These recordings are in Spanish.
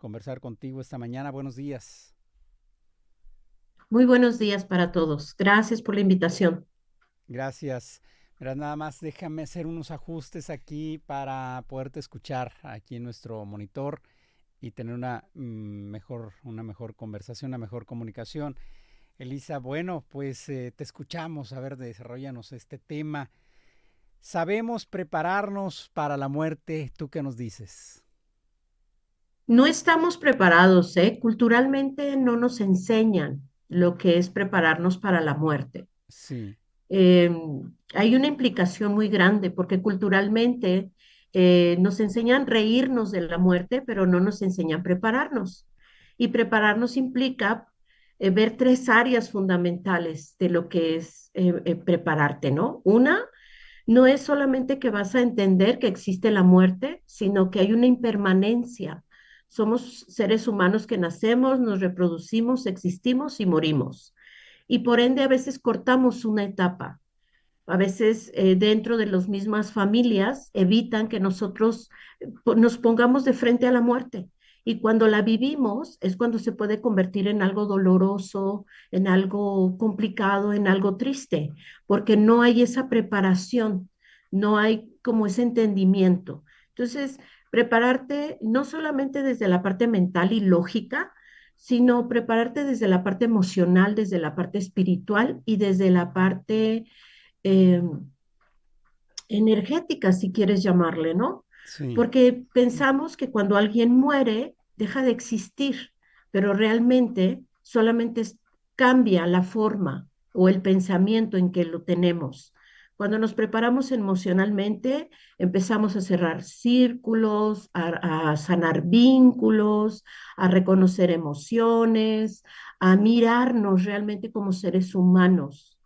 conversar contigo esta mañana. Buenos días. Muy buenos días para todos. Gracias por la invitación. Gracias. Verás, nada más déjame hacer unos ajustes aquí para poderte escuchar aquí en nuestro monitor y tener una mejor conversación, una mejor comunicación. Elisa, bueno, pues te escuchamos. A ver, desarrollanos este tema. Sabemos prepararnos para la muerte. ¿Tú qué nos dices? No estamos preparados, ¿eh? Culturalmente no nos enseñan lo que es prepararnos para la muerte. Sí, Eh, Hay una implicación muy grande porque culturalmente nos enseñan reírnos de la muerte, pero no nos enseñan prepararnos. Y prepararnos implica ver tres áreas fundamentales de lo que es prepararte, ¿no? Una, no es solamente que vas a entender que existe la muerte, sino que hay una impermanencia. Somos seres humanos que nacemos, nos reproducimos, existimos y morimos. Y por ende a veces cortamos una etapa. A veces dentro de las mismas familias evitan que nosotros nos pongamos de frente a la muerte. Y cuando la vivimos es cuando se puede convertir en algo doloroso, en algo complicado, en algo triste, porque no hay esa preparación, no hay como ese entendimiento. Entonces, prepararte no solamente desde la parte mental y lógica, sino prepararte desde la parte emocional, desde la parte espiritual y desde la parte eh, energética, si quieres llamarle, ¿no? sí. Porque pensamos que cuando alguien muere, deja de existir, pero realmente solamente cambia la forma o el pensamiento en que lo tenemos. Cuando nos preparamos emocionalmente, empezamos a cerrar círculos, a sanar vínculos, a reconocer emociones, a mirarnos realmente como seres humanos.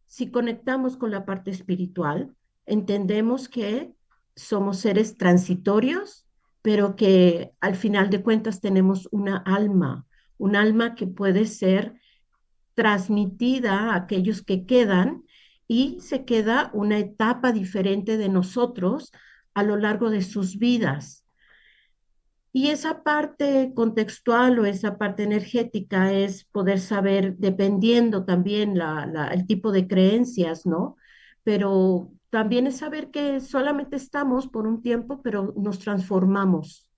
Si conectamos con la parte espiritual, entendemos que somos seres transitorios, pero que al final de cuentas tenemos un alma que puede ser transmitida a aquellos que quedan y se queda una etapa diferente de nosotros a lo largo de sus vidas. Y esa parte contextual o esa parte energética es poder saber, dependiendo también el tipo de creencias, ¿no? Pero también es saber que solamente estamos por un tiempo, pero nos transformamos.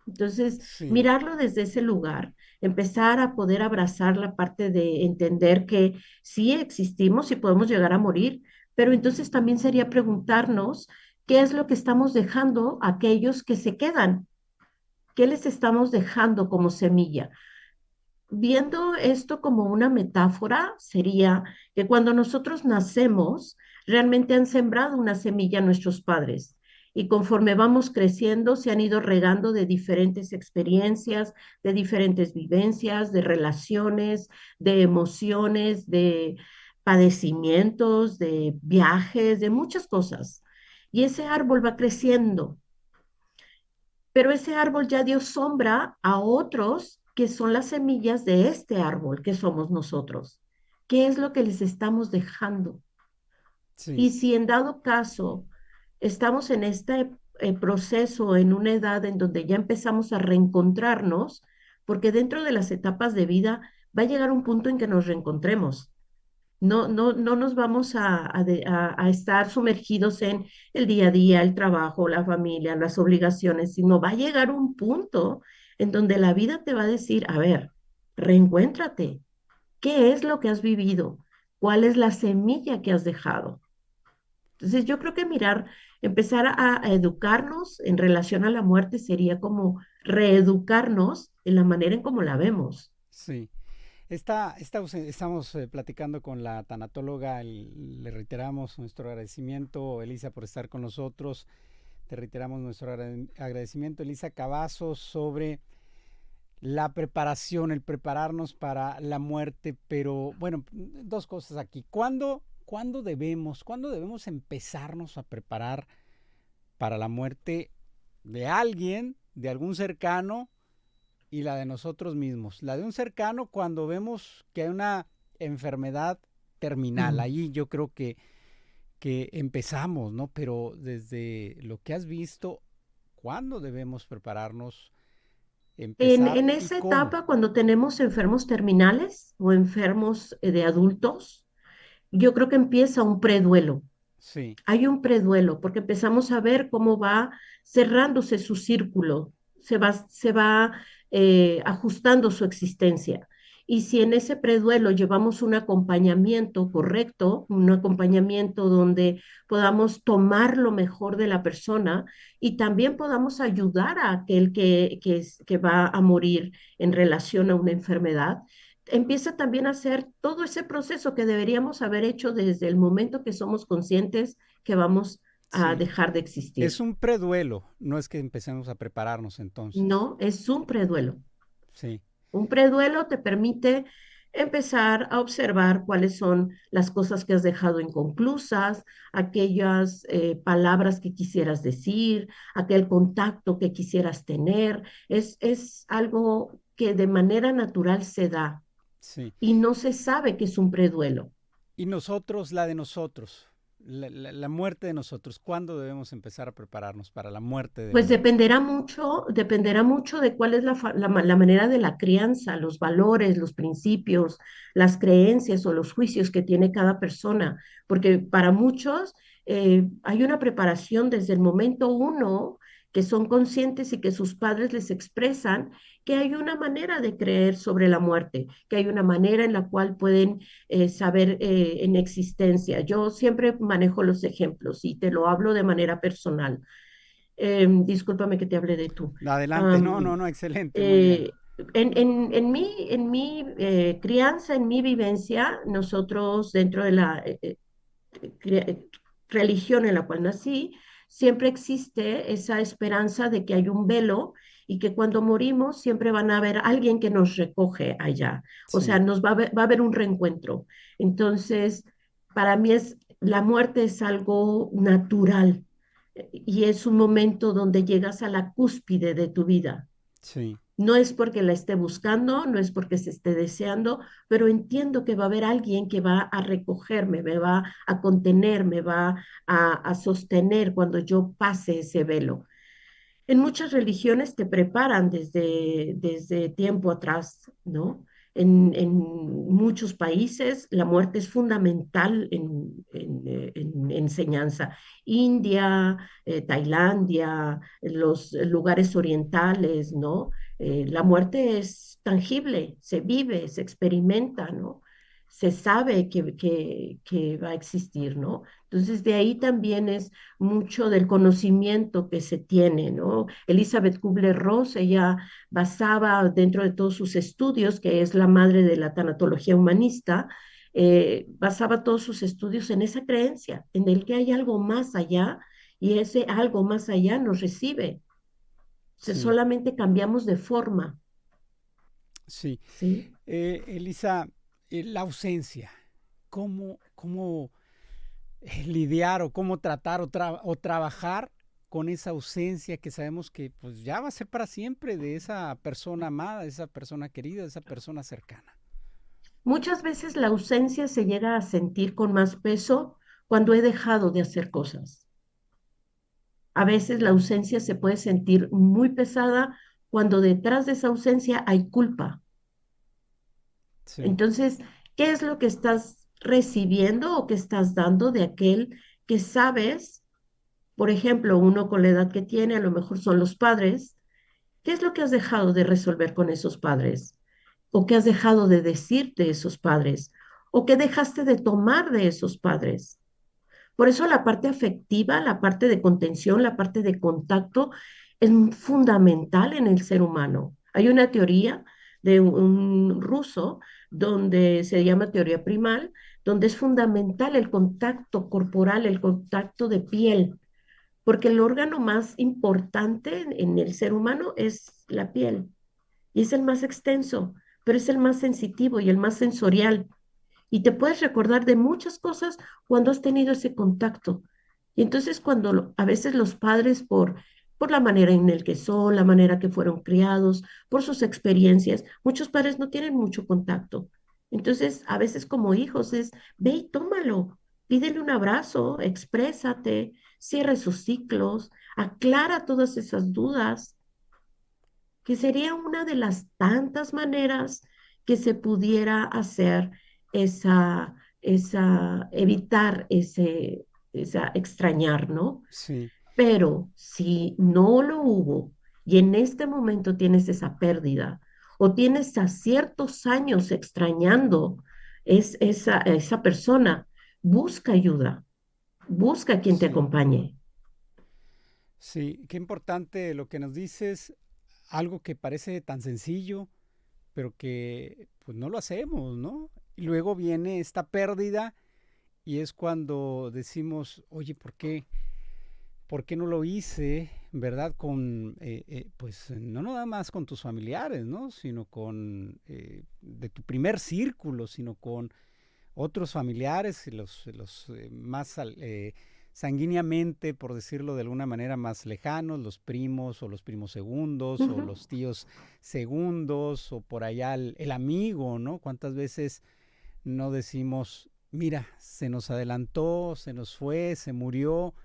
Entonces, Sí, mirarlo desde ese lugar, empezar a poder abrazar la parte de entender que sí existimos y podemos llegar a morir, pero entonces también sería preguntarnos qué es lo que estamos dejando a aquellos que se quedan. ¿Qué les estamos dejando como semilla? Viendo esto como una metáfora, sería que cuando nosotros nacemos, realmente han sembrado una semilla nuestros padres. Y conforme vamos creciendo, se han ido regando de diferentes experiencias, de diferentes vivencias, de relaciones, de emociones, de padecimientos, de viajes, de muchas cosas. Y ese árbol va creciendo, pero ese árbol ya dio sombra a otros que son las semillas de este árbol que somos nosotros. ¿Qué es lo que les estamos dejando? sí. Y si en dado caso estamos en este proceso, en una edad en donde ya empezamos a reencontrarnos, porque dentro de las etapas de vida va a llegar un punto en que nos reencontremos. No nos vamos a estar sumergidos en el día a día, el trabajo, la familia, las obligaciones, sino va a llegar un punto en donde la vida te va a decir, a ver, reencuéntrate, ¿qué es lo que has vivido? ¿Cuál es la semilla que has dejado? Entonces yo creo que mirar, empezar a educarnos en relación a la muerte sería como reeducarnos en la manera en cómo la vemos. Sí. Estamos platicando con la tanatóloga, le reiteramos nuestro agradecimiento, Elisa, por estar con nosotros. Te reiteramos nuestro agradecimiento, Elisa Cavazos, sobre la preparación, el prepararnos para la muerte. Pero bueno, dos cosas aquí. ¿Cuándo debemos empezarnos a preparar para la muerte de alguien, de algún cercano, y la de nosotros mismos? La de un cercano cuando vemos que hay una enfermedad terminal. Mm. Ahí yo creo que empezamos, ¿no? Pero desde lo que has visto, ¿cuándo debemos prepararnos? empezar En y esa cómo. etapa, cuando tenemos enfermos terminales o enfermos de adultos, yo creo que empieza un preduelo. Sí, Hay un preduelo, porque empezamos a ver cómo va cerrándose su círculo, se va ajustando su existencia. Y si en ese preduelo llevamos un acompañamiento correcto, un acompañamiento donde podamos tomar lo mejor de la persona y también podamos ayudar a aquel que va a morir en relación a una enfermedad, empieza también a hacer todo ese proceso que deberíamos haber hecho desde el momento que somos conscientes que vamos a sí. dejar de Es existir. un preduelo, no es que empecemos a prepararnos entonces. No, es un preduelo. Sí, Un preduelo te permite empezar a observar cuáles son las cosas que has dejado inconclusas, aquellas palabras que quisieras decir, aquel contacto que quisieras tener. Es algo que de manera natural se da sí. y no se sabe que es un preduelo. Y nosotros, la de nosotros, la muerte de nosotros, ¿cuándo debemos empezar a prepararnos para la muerte de Pues uno? dependerá mucho de cuál es la manera de la crianza, los valores, los principios, las creencias o los juicios que tiene cada persona, porque para muchos hay una preparación desde el momento uno que son conscientes y que sus padres les expresan que hay una manera de creer sobre la muerte, que hay una manera en la cual pueden saber en existencia. Yo siempre manejo los ejemplos y te lo hablo de manera personal. Discúlpame que te hable de tú. Adelante, no, no, Am, no, excelente, muy bien. eh, en mi crianza, en mi vivencia, nosotros dentro de la cre- religión en la cual nací, siempre existe esa esperanza de que hay un velo y que cuando morimos siempre van a haber alguien que nos recoge allá. O sea, Sí, va a haber un reencuentro. Entonces, para mí la muerte es algo natural y es un momento donde llegas a la cúspide de tu vida. sí, No es porque la esté buscando, no es porque se esté deseando, pero entiendo que va a haber alguien que va a recogerme, me va a contener, me va a sostener cuando yo pase ese velo. En muchas religiones te preparan desde tiempo atrás, ¿no? En muchos países la muerte es fundamental en enseñanza. India, Tailandia, los lugares orientales, ¿no? La muerte es tangible, se vive, se experimenta, ¿no? Se sabe que va a existir, ¿no? Entonces, de ahí también es mucho del conocimiento que se tiene, ¿no? Elizabeth Kubler-Ross, ella basaba dentro de todos sus estudios, que es la madre de la tanatología humanista, basaba todos sus estudios en esa creencia, en el que hay algo más allá y ese algo más allá nos recibe. sí, Solamente cambiamos de forma, sí. ¿sí? Elisa, la ausencia, cómo lidiar o cómo tratar o trabajar con esa ausencia que sabemos que pues ya va a ser para siempre de esa persona amada, de esa persona querida, de esa persona cercana? Muchas veces la ausencia se llega a sentir con más peso cuando he dejado de hacer cosas. A veces la ausencia se puede sentir muy pesada cuando detrás de esa ausencia hay culpa. Sí, Entonces, ¿qué es lo que estás recibiendo o que estás dando de aquel que sabes? Por ejemplo, uno con la edad que tiene, a lo mejor son los padres. ¿Qué es lo que has dejado de resolver con esos padres? ¿O qué has dejado de decir de esos padres? ¿O qué dejaste de tomar de esos padres? Por eso la parte afectiva, la parte de contención, la parte de contacto es fundamental en el ser humano. Hay una teoría de un ruso donde se llama teoría primal, donde es fundamental el contacto corporal, el contacto de piel, porque el órgano más importante en el ser humano es la piel y es el más extenso, pero es el más sensitivo y el más sensorial y te puedes recordar de muchas cosas cuando has tenido ese contacto. Y entonces cuando a veces los padres por la manera en el que son, la manera que fueron criados, por sus experiencias, muchos padres no tienen mucho contacto. Entonces, a veces como hijos es, ve y tómalo, pídele un abrazo, exprésate, cierra esos ciclos, aclara todas esas dudas. que sería una de las tantas maneras que se pudiera hacer evitar esa extrañar, ¿no? Sí, Pero si no lo hubo y en este momento tienes esa pérdida o tienes a ciertos años extrañando esa persona, busca ayuda, busca quien te sí, acompañe. sí. Qué importante lo que nos dices, algo que parece tan sencillo, pero que pues no lo hacemos, ¿no? Y luego viene esta pérdida y es cuando decimos, oye, ¿por qué no lo hice, verdad? Pues no nada más con tus familiares, ¿no? Sino de tu primer círculo, sino con otros familiares, los más sanguíneamente, por decirlo de alguna manera, más lejanos, los primos o los primos segundos o Ujú. los tíos segundos o por allá el amigo, ¿no? ¿Cuántas veces no decimos, mira, se nos adelantó, se nos fue, se murió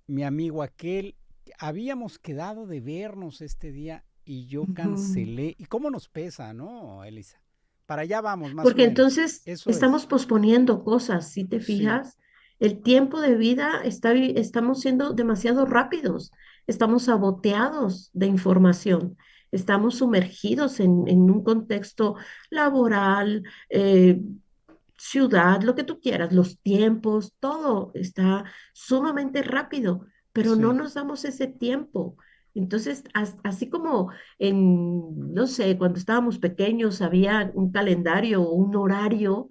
mi amigo aquel, habíamos quedado de vernos este día y yo Ujú. cancelé? ¿Y cómo nos pesa, no, Elisa? Para allá vamos, más o Porque menos. entonces Eso es. estamos posponiendo cosas, si te Sí, fijas, el tiempo de vida estamos siendo demasiado rápidos, estamos saboteados de información, estamos sumergidos en un contexto laboral, ciudad, lo que tú quieras, los tiempos, todo está sumamente rápido, pero no sí, nos damos ese tiempo. Entonces, así como no sé, cuando estábamos pequeños había un calendario o un horario,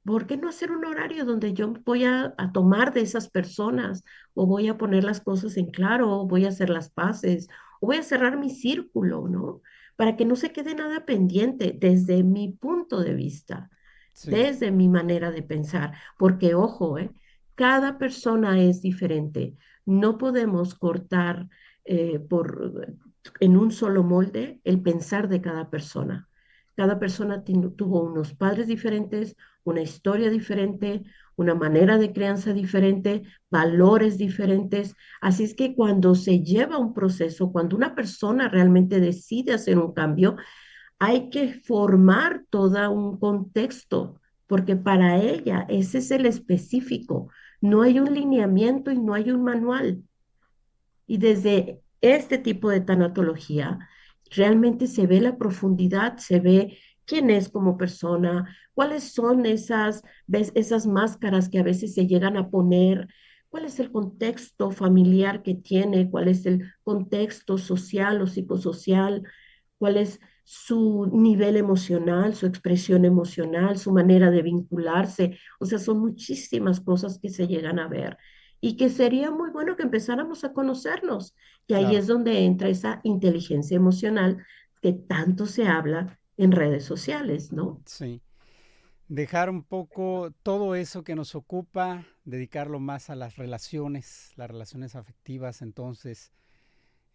¿por qué no hacer un horario donde yo voy a tomar de esas personas o voy a poner las cosas en claro, o voy a hacer las paces, o voy a cerrar mi círculo, ¿no? Para que no se quede nada pendiente desde mi punto de vista, sí, desde mi manera de pensar, porque ojo, cada persona es diferente. No podemos cortar en un solo molde el pensar de cada persona. Cada persona tuvo unos padres diferentes, una historia diferente, una manera de crianza diferente, valores diferentes. Así es que cuando se lleva un proceso, cuando una persona realmente decide hacer un cambio, hay que formar todo un contexto, porque para ella ese es el específico. No hay un lineamiento y no hay un manual. Y desde este tipo de tanatología, realmente se ve la profundidad, se ve quién es como persona, cuáles son esas máscaras que a veces se llegan a poner, cuál es el contexto familiar que tiene, cuál es el contexto social o psicosocial, cuál es su nivel emocional, su expresión emocional, su manera de vincularse. O sea, son muchísimas cosas que se llegan a ver y que sería muy bueno que empezáramos a conocernos. Y ahí claro, es donde entra esa inteligencia emocional que tanto se habla en redes sociales, ¿no? sí. Dejar un poco todo eso que nos ocupa, dedicarlo más a las relaciones afectivas. Entonces,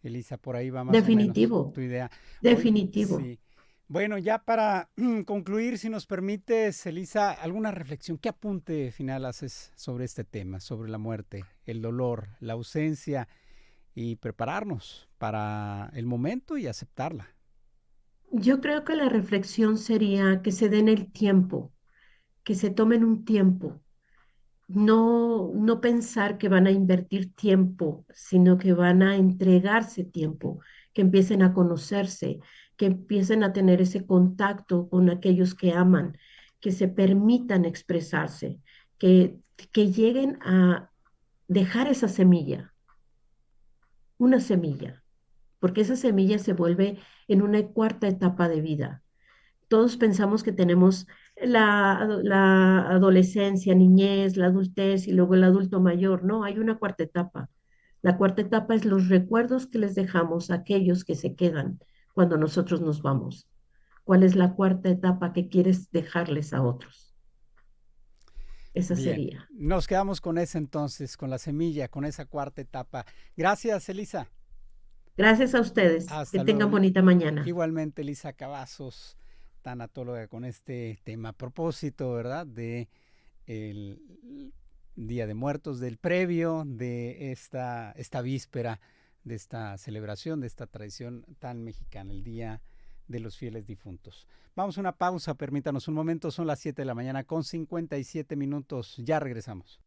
Elisa, por ahí va más o menos Definitivo, tu idea. Hoy, definitivo. sí. Bueno, ya para concluir, si nos permites, Elisa, alguna reflexión, ¿qué apunte final haces sobre este tema, sobre la muerte, el dolor, la ausencia y prepararnos para el momento y aceptarla? Yo creo que la reflexión sería que se den el tiempo, que se tomen un tiempo. No pensar que van a invertir tiempo, sino que van a entregarse tiempo, que empiecen a conocerse, que empiecen a tener ese contacto con aquellos que aman, que se permitan expresarse, que, que lleguen a dejar esa semilla, una semilla, porque esa semilla se vuelve en una cuarta etapa de vida. Todos pensamos que tenemos la adolescencia, niñez, la adultez y luego el adulto mayor. No, hay una cuarta etapa. La cuarta etapa es los recuerdos que les dejamos a aquellos que se quedan cuando nosotros nos vamos. ¿Cuál es la cuarta etapa que quieres dejarles a otros? Esa Bien, sería. nos quedamos con esa entonces, con la semilla, con esa cuarta etapa. Gracias, Elisa. Gracias a ustedes. Que Hasta luego. tengan bonita mañana. Igualmente, Elisa Cavazos, tanatóloga, con este tema a propósito, ¿verdad? De el Día de Muertos, del previo de esta víspera esta celebración, de esta tradición tan mexicana, el Día de los Fieles Difuntos. Vamos a una pausa, permítanos un momento, son las 7 de la mañana con 57 minutos, ya regresamos.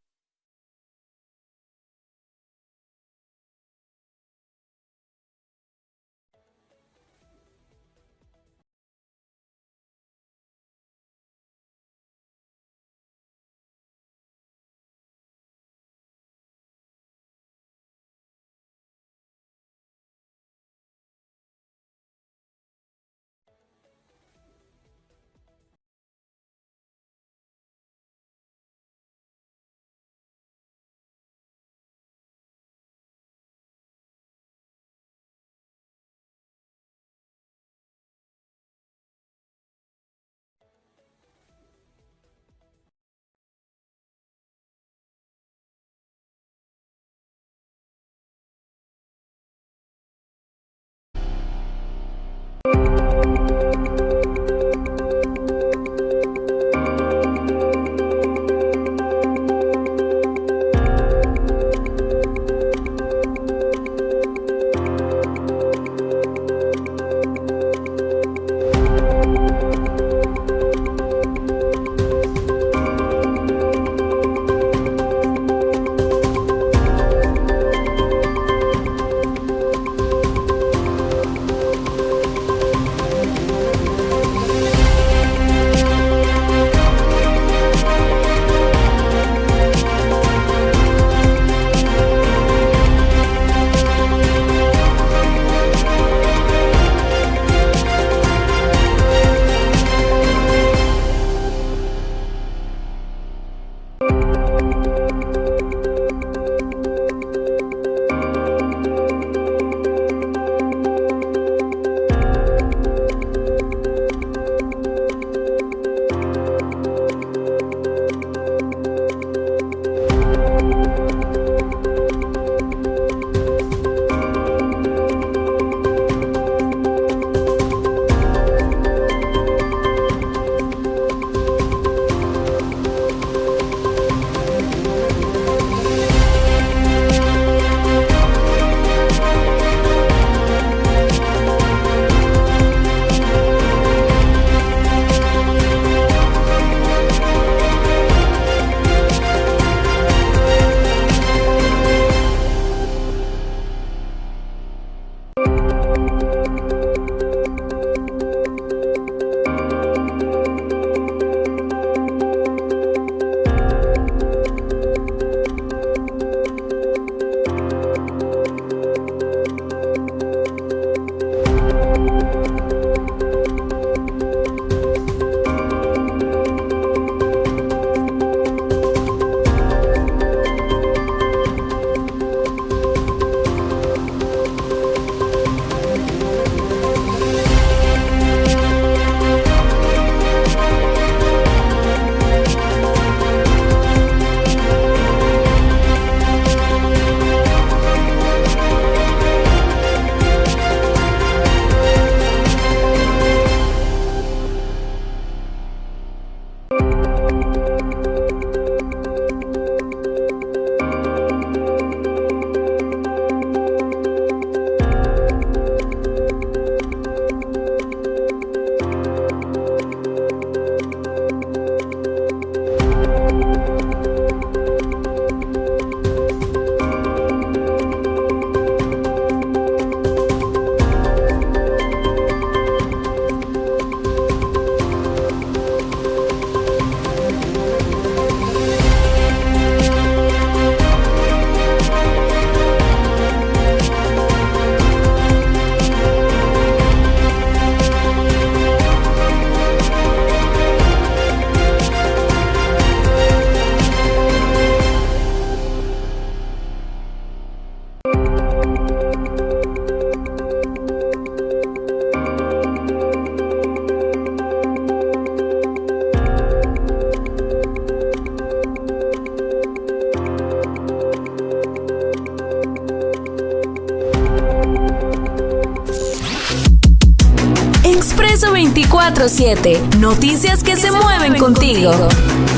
Expreso 24/7. Noticias que se mueven contigo.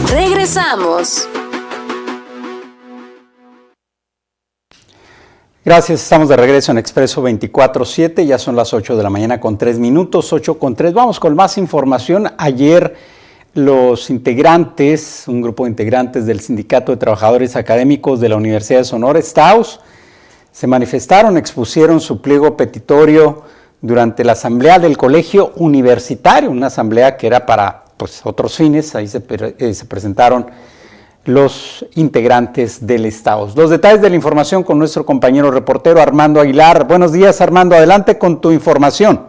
Regresamos. Gracias, estamos de regreso en Expreso 24/7, ya son las 8 de la mañana con 3 minutos, 8:03. Vamos con más información. Ayer los integrantes, un grupo de integrantes del Sindicato de Trabajadores Académicos de la Universidad de Sonora, STAUS, se manifestaron, expusieron su pliego petitorio durante la asamblea del colegio universitario, una asamblea que era para otros fines. Ahí se presentaron los integrantes del STAUS. Los detalles de la información con nuestro compañero reportero Armando Aguilar. Buenos días, Armando, adelante con tu información.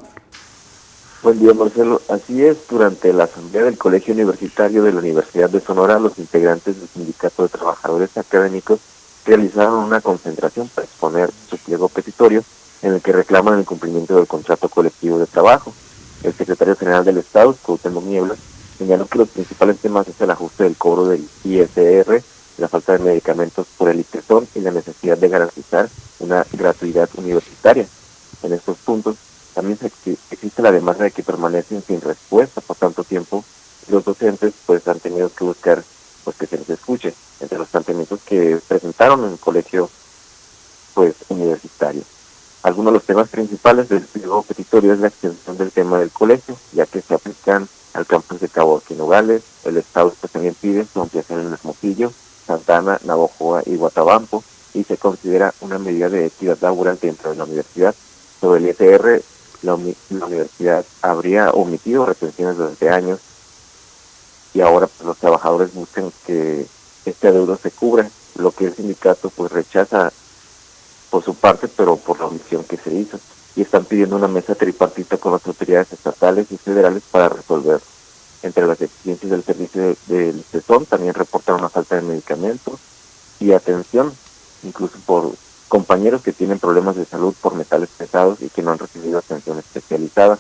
Buen día, Marcelo. Así es, durante la asamblea del Colegio Universitario de la Universidad de Sonora, los integrantes del Sindicato de Trabajadores Académicos realizaron una concentración para exponer su pliego petitorio en el que reclaman el cumplimiento del contrato colectivo de trabajo. El secretario general del STAUS, Cuauhtémoc Nieblas, señaló que los principales temas es el ajuste del cobro del ISR, la falta de medicamentos por el ITESON y la necesidad de garantizar una gratuidad universitaria. En estos puntos también existe la demanda de que permanecen sin respuesta por tanto tiempo. Los docentes han tenido que buscar que se les escuche entre los planteamientos que presentaron en el colegio universitario. Algunos de los temas principales del pliego petitorio es la extensión del tema del colegio, ya que se aplican al campus de Cabo Orquín Nogales. El STAUS también pide su ampliación en Hermosillo, Santana, Navojoa y Guatabampo, y se considera una medida de equidad laboral dentro de la universidad. Sobre el ISR, la universidad habría omitido retenciones durante años y ahora los trabajadores buscan que este adeudo se cubra, lo que el sindicato rechaza por su parte, pero por la omisión que se hizo, y están pidiendo una mesa tripartita con las autoridades estatales y federales para resolver. Entre las deficiencias del servicio del ITESON también reportan una falta de medicamentos y atención, incluso por compañeros que tienen problemas de salud por metales pesados y que no han recibido atención especializada.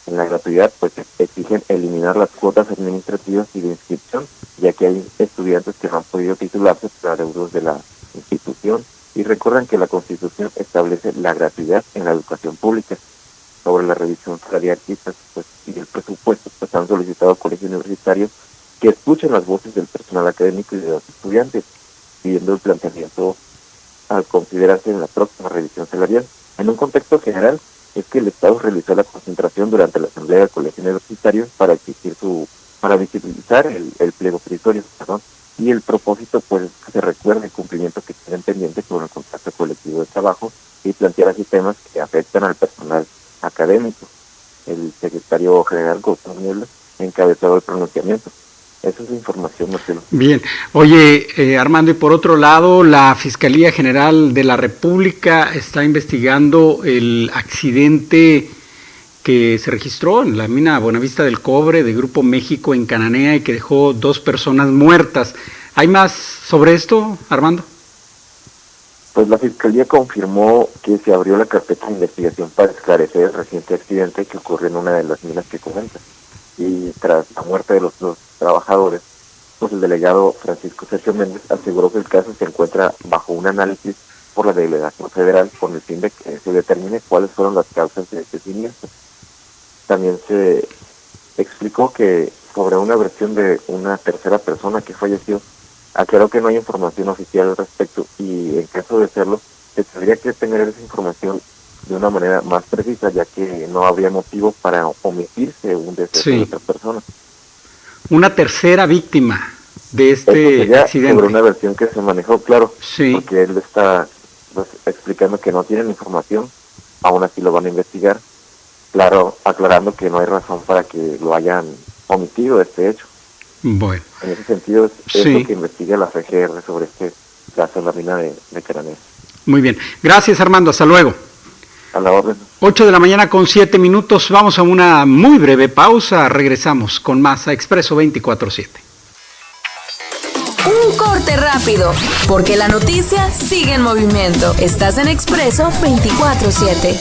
En la gratuidad, exigen eliminar las cuotas administrativas y de inscripción, ya que hay estudiantes que no han podido titularse por adeudos de la institución, y recuerdan que la Constitución establece la gratuidad en la educación pública. Sobre la revisión salarial y el presupuesto, han solicitado al Colegio Universitario que escuchen las voces del personal académico y de los estudiantes, pidiendo el planteamiento al considerarse en la próxima revisión salarial. En un contexto general, es que el Estado realizó la concentración durante la asamblea del Colegio Universitario para visibilizar el pliego petitorio, y el propósito que se recuerde el cumplimiento que tienen pendiente con el contrato colectivo de trabajo y plantear así temas que afectan al personal académico. El secretario general Cuauhtémoc Nieblas encabezó el pronunciamiento. Esa es la información, Marcelo. Bien. Oye, Armando, y por otro lado, la Fiscalía General de la República está investigando el accidente que se registró en la mina Buenavista del Cobre de Grupo México en Cananea y que dejó 2 personas muertas. ¿Hay más sobre esto, Armando? La Fiscalía confirmó que se abrió la carpeta de investigación para esclarecer el reciente accidente que ocurrió en una de las minas que comenta. Y tras la muerte de los 2 trabajadores, el delegado Francisco Sergio Méndez aseguró que el caso se encuentra bajo un análisis por la delegación federal con el fin de que se determine cuáles fueron las causas de este siniestro. También se explicó que sobre una versión de una tercera persona que falleció, aclaró que no hay información oficial al respecto y en caso de serlo, se tendría que tener esa información de una manera más precisa, ya que no habría motivo para omitirse un deceso de otra persona. Una tercera víctima de este accidente. Sobre una versión que se manejó, claro, porque él está explicando que no tienen información, aún así lo van a investigar, claro, aclarando que no hay razón para que lo hayan omitido este hecho. Bueno. En ese sentido es lo que investiga la FGR sobre este caso en la mina de Cananea. Muy bien. Gracias, Armando. Hasta luego. A la orden. 8 de la mañana con 7 minutos. Vamos a una muy breve pausa. Regresamos con más a Expreso 24/7. Un corte rápido, porque la noticia sigue en movimiento. Estás en Expreso 24/7.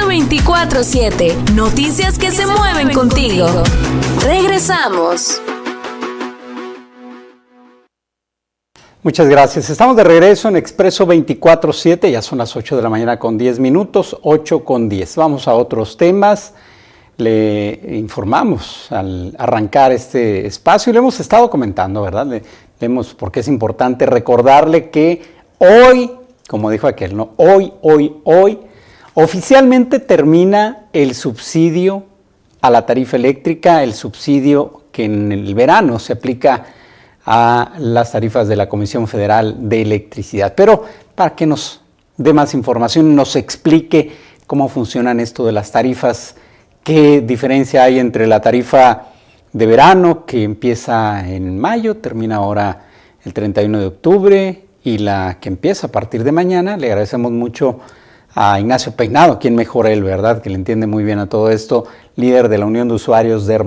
24/7. Noticias que se mueven contigo. Regresamos. Muchas gracias. Estamos de regreso en Expreso 24/7. Ya son las 8 de la mañana con 10 minutos, 8:10. Vamos a otros temas. Le informamos al arrancar este espacio y le hemos estado comentando, ¿verdad? Porque es importante recordarle que hoy, como dijo aquel, ¿no? Hoy, oficialmente termina el subsidio a la tarifa eléctrica, el subsidio que en el verano se aplica a las tarifas de la Comisión Federal de Electricidad. Pero para que nos dé más información, nos explique cómo funcionan esto de las tarifas, qué diferencia hay entre la tarifa de verano que empieza en mayo, termina ahora el 31 de octubre, y la que empieza a partir de mañana. Le agradecemos mucho a Ignacio Peinado, quien mejor él, ¿verdad?, que le entiende muy bien a todo esto, líder de la Unión de Usuarios de